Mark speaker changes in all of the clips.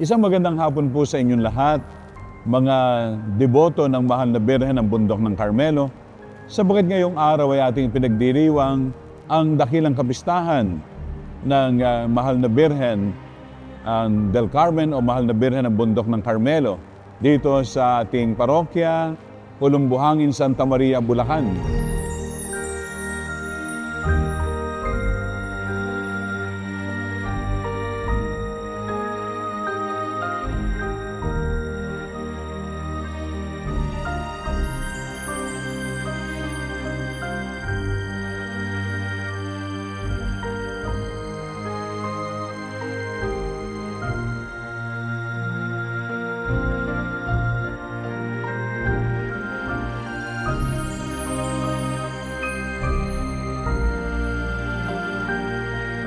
Speaker 1: Isang magandang hapon po sa inyong lahat, mga deboto ng Mahal na Birhen ng Bundok ng Carmelo. Sapagkat ngayong araw ay ating pinagdiriwang ang dakilang kapistahan ng Mahal na Birhen del Carmen o Mahal na Birhen ng Bundok ng Carmelo dito sa ating parokya, Pulumbuhangin, Santa Maria, Bulacan.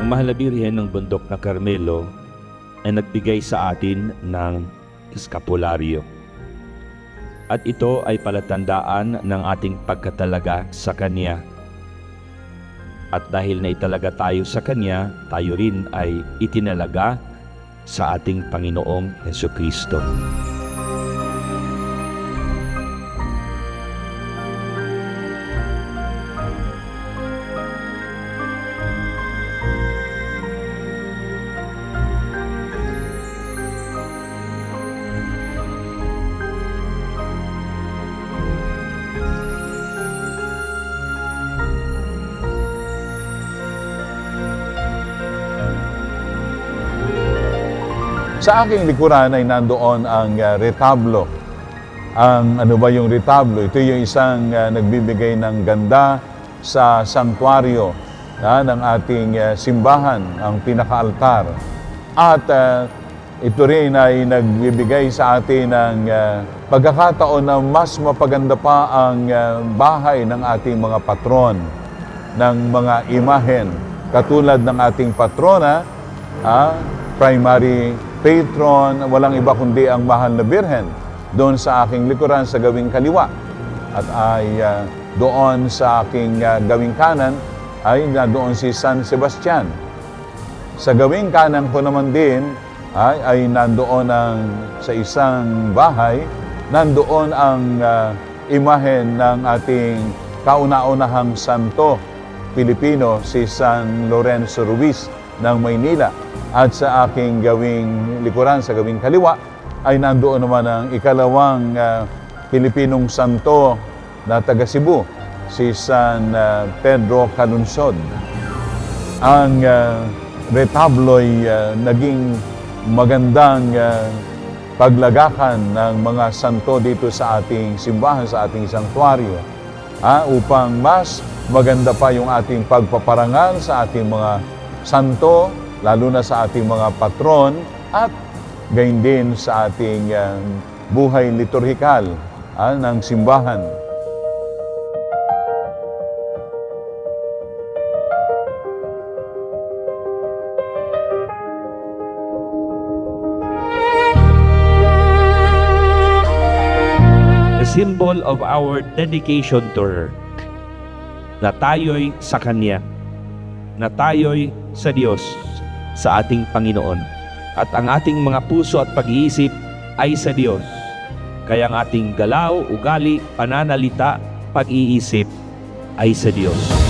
Speaker 2: Ang Mahal na Birhen ng Bundok ng Carmelo ay nagbigay sa atin ng eskapularyo. At ito ay palatandaan ng ating pagkatalaga sa Kanya. At dahil na italaga tayo sa Kanya, tayo rin ay itinalaga sa ating Panginoong Hesukristo.
Speaker 1: Sa aking likuran ay nandoon ang retablo. Ano ba yung retablo? Ito yung isang nagbibigay ng ganda sa sanktuaryo ng ating simbahan, ang pinakaaltar. At ito rin ay nagbibigay sa atin ng pagkakataon na mas mapaganda pa ang bahay ng ating mga patron, ng mga imahen. Katulad ng ating patrona, primary patron, walang iba kundi ang Mahal na Birhen. Doon sa aking likuran sa gawing kaliwa. At ay doon sa aking gawing kanan ay doon si San Sebastian. Sa gawing kanan ko naman din ay nandoon sa isang bahay, nandoon ang imahen ng ating kauna-unahang santo Pilipino, si San Lorenzo Ruiz ng Maynila. At sa aking gawing likuran, sa gawing kaliwa, ay nandoon naman ang ikalawang Pilipinong santo na taga Cebu, si San Pedro Calunsod. Ang retablo'y naging magandang paglagakan ng mga santo dito sa ating simbahan, sa ating sanktuaryo, upang mas maganda pa yung ating pagpaparangal sa ating mga santo, lalo na sa ating mga patron, at gayon din sa ating buhay liturhikal ng simbahan.
Speaker 2: The symbol of our dedication to her, na tayo'y sa Kanya, na tayo'y sa Diyos, sa ating Panginoon. At ang ating mga puso at pag-iisip ay sa Diyos. Kaya ang ating galaw, ugali, pananalita, pag-iisip ay sa Diyos.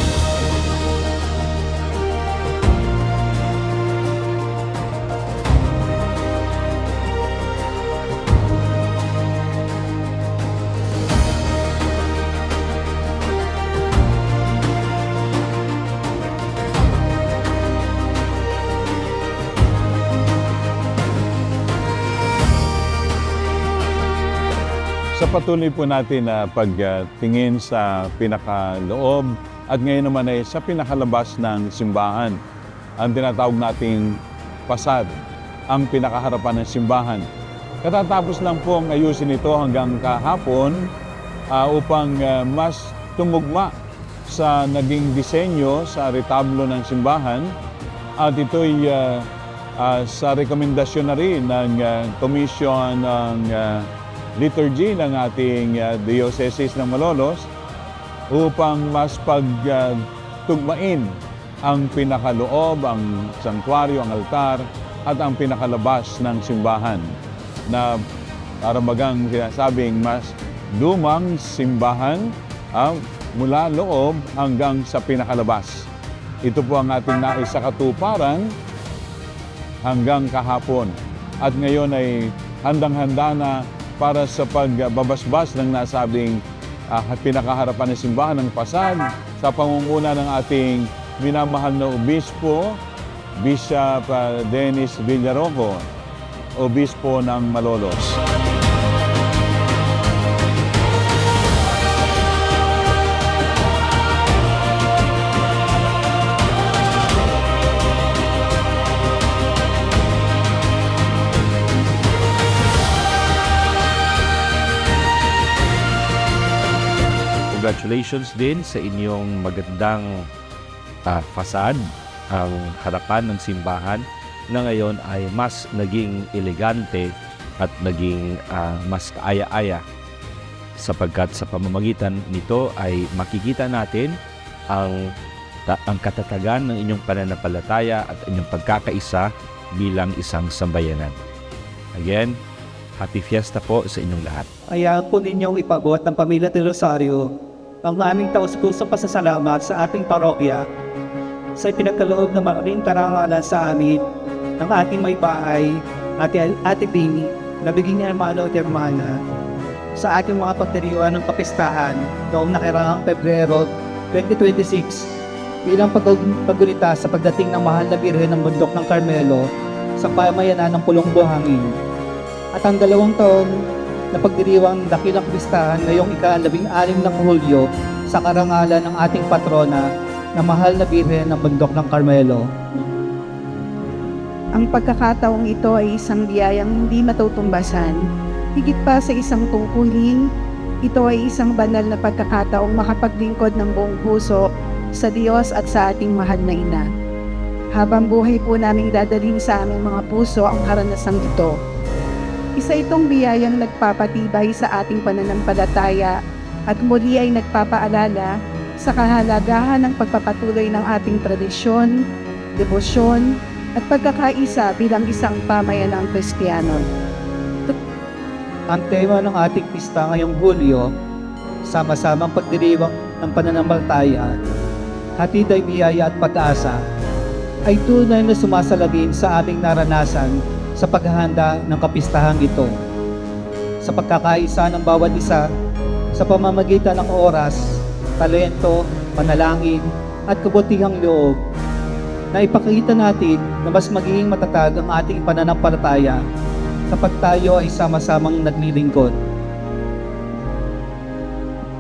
Speaker 1: Sa patuloy po natin na pagtingin sa pinakaloob at ngayon naman ay sa pinakalabas ng simbahan, ang tinatawag nating pasad, ang pinakaharapan ng simbahan. Katatapos lang pong ayusin ito hanggang kahapon upang mas tumugma sa naging disenyo sa retablo ng simbahan, at ito'y sa rekomendasyon na rin ng Commission ng Liturgy ng ating Diocese ng Malolos upang mas pagtugmain ang pinakaloob, ang sanktuaryo, ang altar, at ang pinakalabas ng simbahan na para bagang sinasabing mas lumang simbahan mula loob hanggang sa pinakalabas. Ito po ang ating nais sa katuparan hanggang kahapon. At ngayon ay handang-handa na para sa pagbabasbas ng nasabing pinakaharapan ng simbahan ng Pasag sa pangunguna ng ating minamahal na obispo, Bishop Dennis Villarojo, obispo ng Malolos.
Speaker 2: Congratulations din sa inyong magandang fasad, ang harapan ng simbahan na ngayon ay mas naging elegante at naging mas kaaya-aya sapagkat sa pamamagitan nito ay makikita natin ang katatagan ng inyong pananampalataya at inyong pagkakaisa bilang isang sambayanan. Again, happy fiesta po sa inyong lahat.
Speaker 3: Kaya po ninyong ipabot ng Pamilya del Rosario ang aming taus-pusong pasasalamat sa ating parokya sa pinagkaloob na malaking karangalan sa amin ng ating may bahay, Ate Bini, na biging hermano at hermana sa ating mga pagdiriwang ng kapistahan noong nakaraang Pebrero 2026 bilang paggunita sa pagdating ng mahal na Birhen ng Bundok ng Carmelo sa pamayanan ng Pulong Buhangin. At ang 2 taon na pagdiriwang dakilang kapistahan ngayong ika-16 ng Hulyo sa karangalan ng ating patrona na mahal na Birhen ng Bundok ng Carmelo.
Speaker 4: Ang pagkakataong ito ay isang biyayang hindi matutumbasan. Higit pa sa isang tungkulin, ito ay isang banal na pagkakataong makapaglingkod ng buong puso sa Diyos at sa ating mahal na Ina. Habang buhay po naming dadalhin sa aming mga puso ang karanasang ito. Isa itong biyayang nagpapatibay sa ating pananampalataya at muli ay nagpapaalala sa kahalagahan ng pagpapatuloy ng ating tradisyon, debosyon, at pagkakaisa bilang isang pamayanang Kristiyano.
Speaker 3: Ang tema ng ating pista ngayong Hulyo, sama-samang pagdiriwang ng pananampalataya, hatid ay biyaya at pag-asa, ay tunay na sumasalagin sa aming naranasan sa paghahanda ng kapistahang ito. Sa pagkakaisa ng bawat isa, sa pamamagitan ng oras, talento, panalangin, at kabutihang loob, na ipakita natin na mas magiging matatag ang ating pananampalataya kapag tayo ay sama-samang naglilingkod.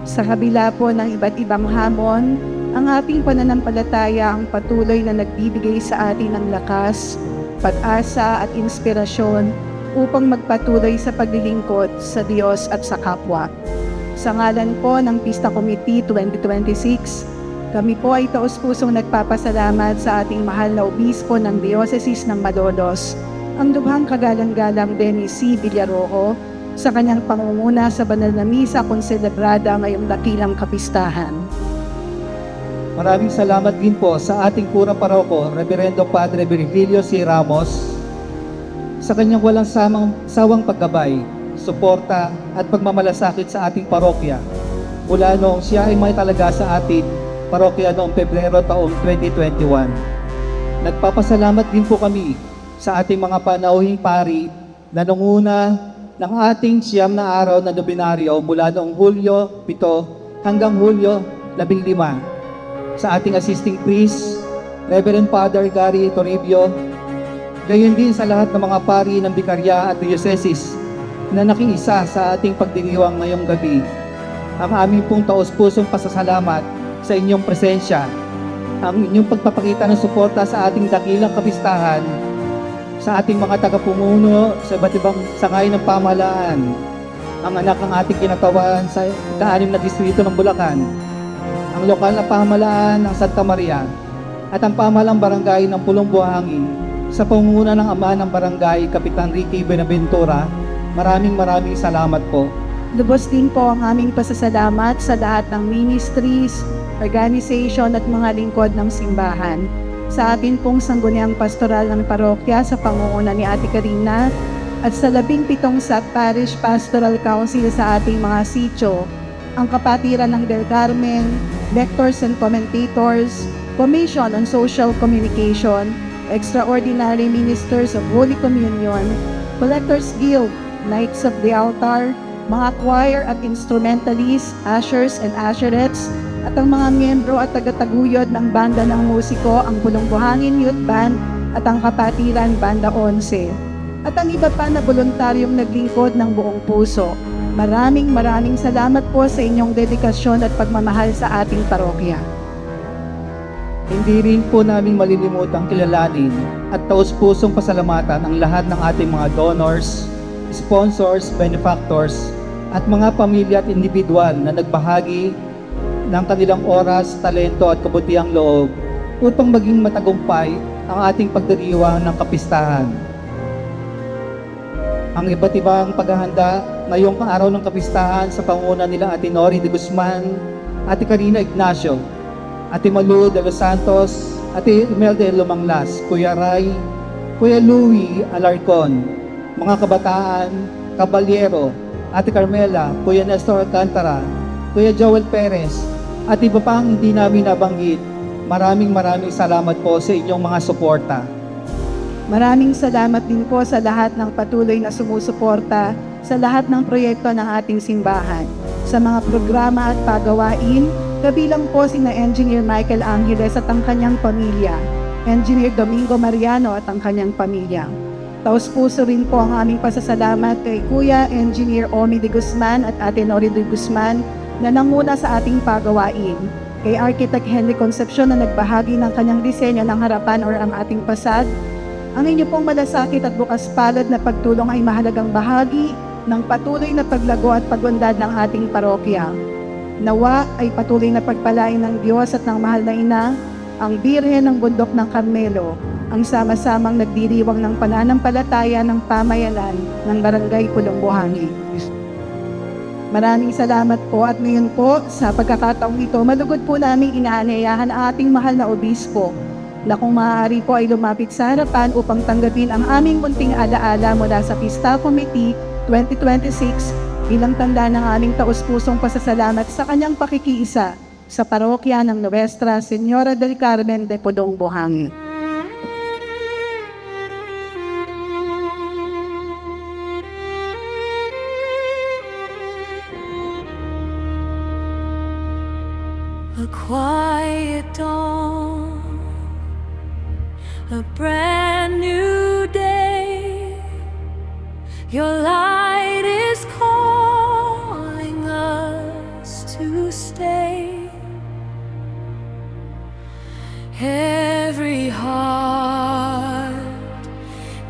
Speaker 4: Sa kabila po ng iba't ibang hamon, ang ating pananampalataya ang patuloy na nagbibigay sa atin ng lakas, pag-asa at inspirasyon upang magpatuloy sa paglilingkod sa Diyos at sa kapwa. Sa ngalan po ng Pista Committee 2026, kami po ay taus-pusong nagpapasalamat sa ating mahal na obispo ng Diocese ng Malolos, ang Lubhang Kagalang-galang Dennis C. Villarojo, sa kanyang pangunguna sa banal na misa kung selebrada ngayong dakilang kapistahan.
Speaker 3: Maraming salamat din po sa ating purang paroko, Reverendo Padre Virgilio C. Ramos, sa kanyang walang sawang paggabay, suporta at pagmamalasakit sa ating parokya mula noong siya ay may talaga sa ating parokya noong Pebrero taong 2021. Nagpapasalamat din po kami sa ating mga panauhing pari na nunguna ng ating 9 na araw na nobinaryo mula noong Hulyo 7 hanggang Hulyo 15. Sa ating assisting priest, Reverend Father Gary Toribio, gayon din sa lahat ng mga pari ng Bikarya at Dioceses na nakiisa sa ating pagdiriwang ngayong gabi. Ang aming pong taus-pusong pasasalamat sa inyong presensya, ang inyong pagpapakita ng suporta sa ating dakilang kapistahan, sa ating mga tagapumuno sa iba't ibang sangay ng pamahalaan, ang anak ng ating kinatawan sa ika-6 na distrito ng Bulacan, ang lokal na pamahalaan ng Santa Maria, at ang pamahalang barangay ng Pulong Buhangin sa pangunguna ng ama ng barangay, Kapitan Ricky Benaventura. Maraming salamat po.
Speaker 4: Lubos din po ang aming pasasalamat sa lahat ng ministries, organization at mga lingkod ng simbahan sa atin pong sangguniang pastoral ng parokya sa pangunguna ni Ate Karina, at sa 17 Parish Pastoral Council sa ating mga sitio, ang Kapatiran ng Del Carmen, Lectors and Commentators, Commission on Social Communication, Extraordinary Ministers of Holy Communion, Collectors Guild, Knights of the Altar, mga choir at instrumentalists, ushers and usherettes, at ang mga miyembro at tagataguyod ng banda ng musiko, ang Pulong Buhangin Youth Band at ang Kapatiran Banda 11. At ang iba pa na voluntaryong naglingkod ng buong puso. Maraming salamat po sa inyong dedikasyon at pagmamahal sa ating parokya.
Speaker 3: Hindi rin po namin malilimutang kilalanin at taus-pusong pasalamatan ang lahat ng ating mga donors, sponsors, benefactors, at mga pamilya at individual na nagbahagi ng kanilang oras, talento at kabutihang loob upang maging matagumpay ang ating pagdiriwang ng kapistahan. Ang iba't ibang paghahanda ngayong araw ng kapistahan sa panguna nila Ate Nori de Guzman, Ate Karina Ignacio, Ate Malu de los Santos, Ate Imelda Lumanglas, Kuya Ray, Kuya Louie Alarcon, mga kabataan, kabalyero, Ate Carmela, Kuya Nestor Alcantara, Kuya Joel Perez, at iba pang hindi namin nabanggit. Maraming salamat po sa inyong mga suporta.
Speaker 4: Maraming salamat din po sa lahat ng patuloy na sumusuporta sa lahat ng proyekto ng ating simbahan, sa mga programa at pagawain, kabilang po sina Engineer Michael Angeles at ang kanyang pamilya, Engineer Domingo Mariano at ang kanyang pamilya. Taos-puso rin po ang aming pasasalamat kay Kuya Engineer Omi de Guzman at Ate Nori de Guzman na nanguna sa ating pagawain, kay Architect Henry Concepcion na nagbahagi ng kanyang disenyo ng harapan or ang ating pasad. Ang inyo pong malasakit at bukas palad na pagtulong ay mahalagang bahagi ng patuloy na paglago at pagundad ng ating parokya. Nawa ay patuloy na pagpalain ng Diyos at ng mahal na ina, ang Birhen ng Bundok ng Carmelo, ang sama-samang nagdiriwang ng pananampalataya ng pamayanan ng Barangay Pulong Buhangin. Maraming salamat po at ngayon po sa pagkakataong ito, malugod po namin inaanyayahan ang ating mahal na obispo na kung maaari po ay lumapit sa harapan upang tanggapin ang aming munting alaala mula sa Pista Committee 2026 bilang tanda ng aming taus-pusong pasasalamat sa kanyang pakikiisa sa parokya ng Nuestra Señora del Carmen de Pulong Buhangin.
Speaker 5: A quiet dawn, a brand new day. Your light is calling us to stay. Every heart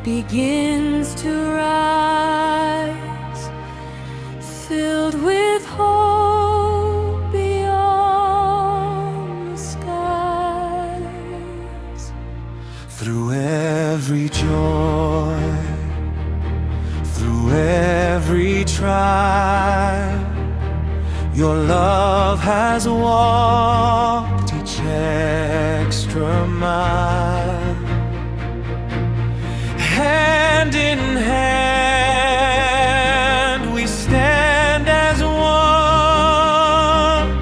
Speaker 5: begins to rise, filled with hope beyond the skies.
Speaker 6: Through every joy, through every trial, your love has walked each extra mile. Hand in hand, we stand as one,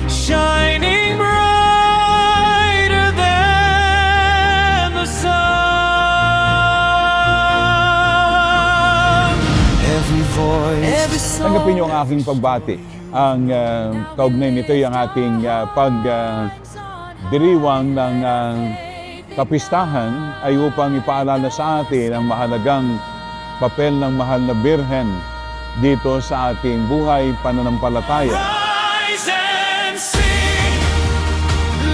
Speaker 6: shining brighter than the sun. Every voice,
Speaker 5: Every
Speaker 1: Tanggapin niyo
Speaker 5: soul,
Speaker 1: ang aking pagbati. Ang kaugnay nito ay ang ating pagdiriwang ng kapistahan ay upang ipaalala sa atin ang mahalagang papel ng mahal na Birhen dito sa ating buhay pananampalataya.
Speaker 6: rise and sing,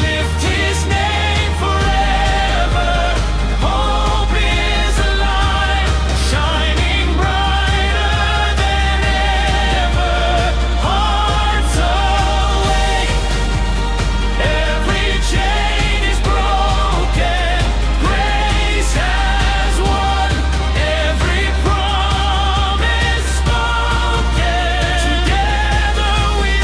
Speaker 6: lift His name forever. Hope is alive, shining brighter than ever. Hearts awake, every chain is broken. Grace has won, every promise spoken. Together we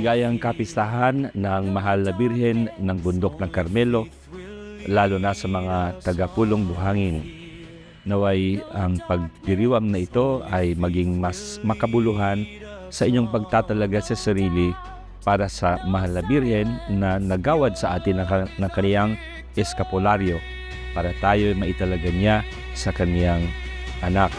Speaker 2: maligayang kapistahan ng Mahal na Birhen ng Bundok ng Carmelo, lalo na sa mga tagapulong buhangin. Naway ang pagdiriwang na ito ay maging mas makabuluhan sa inyong pagtatalaga sa sarili para sa Mahal na Birhen na nagawad sa atin ng kaniyang eskapularyo para tayo maitalaga niya sa kaniyang anak.